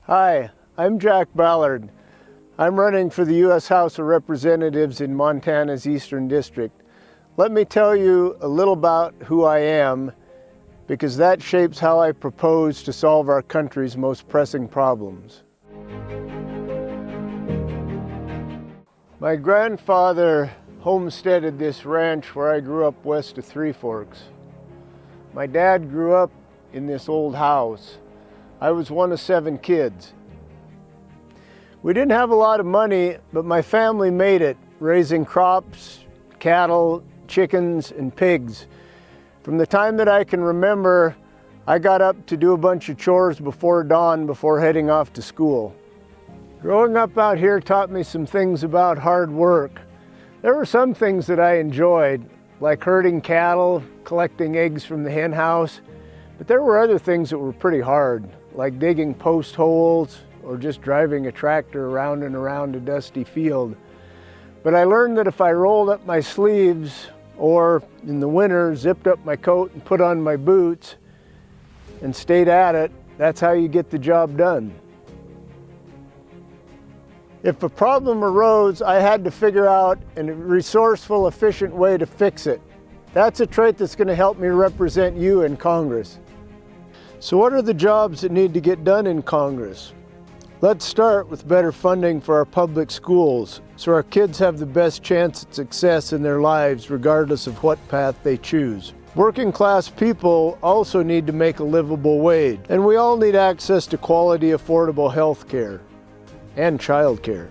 Hi, I'm Jack Ballard. I'm running for the U.S. House of Representatives in Montana's Eastern District. Let me tell you a little about who I am, because that shapes how I propose to solve our country's most pressing problems. My grandfather homesteaded this ranch where I grew up west of Three Forks. My dad grew up in this old house. I was one of 7 kids. We didn't have a lot of money, but my family made it, raising crops, cattle, chickens, and pigs. From the time that I can remember, I got up to do a bunch of chores before dawn before heading off to school. Growing up out here taught me some things about hard work. There were some things that I enjoyed, like herding cattle, collecting eggs from the hen house, but there were other things that were pretty hard, like digging post holes or just driving a tractor around and around a dusty field. But I learned that if I rolled up my sleeves, or in the winter zipped up my coat and put on my boots and stayed at it, that's how you get the job done. If a problem arose, I had to figure out a resourceful, efficient way to fix it. That's a trait that's going to help me represent you in Congress. So what are the jobs that need to get done in Congress? Let's start with better funding for our public schools, so our kids have the best chance at success in their lives regardless of what path they choose. Working class people also need to make a livable wage, and we all need access to quality, affordable health care and child care.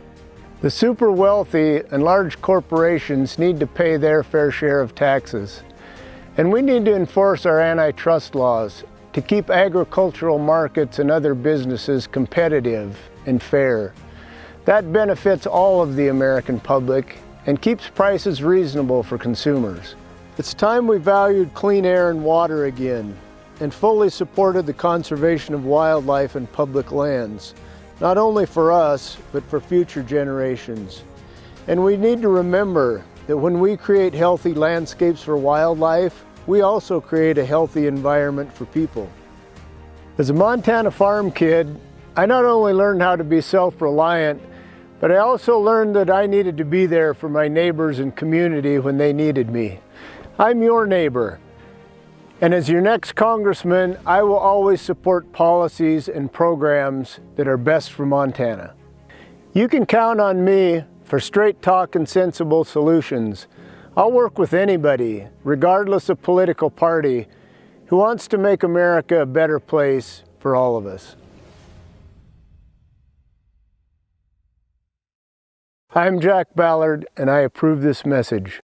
The super wealthy and large corporations need to pay their fair share of taxes, and we need to enforce our antitrust laws to keep agricultural markets and other businesses competitive and fair. That benefits all of the American public and keeps prices reasonable for consumers. It's time we valued clean air and water again and fully supported the conservation of wildlife and public lands, not only for us, but for future generations. And we need to remember that when we create healthy landscapes for wildlife, we also create a healthy environment for people. As a Montana farm kid, I not only learned how to be self-reliant, but I also learned that I needed to be there for my neighbors and community when they needed me. I'm your neighbor, and as your next congressman, I will always support policies and programs that are best for Montana. You can count on me for straight talk and sensible solutions. I'll work with anybody, regardless of political party, who wants to make America a better place for all of us. I'm Jack Ballard, and I approve this message.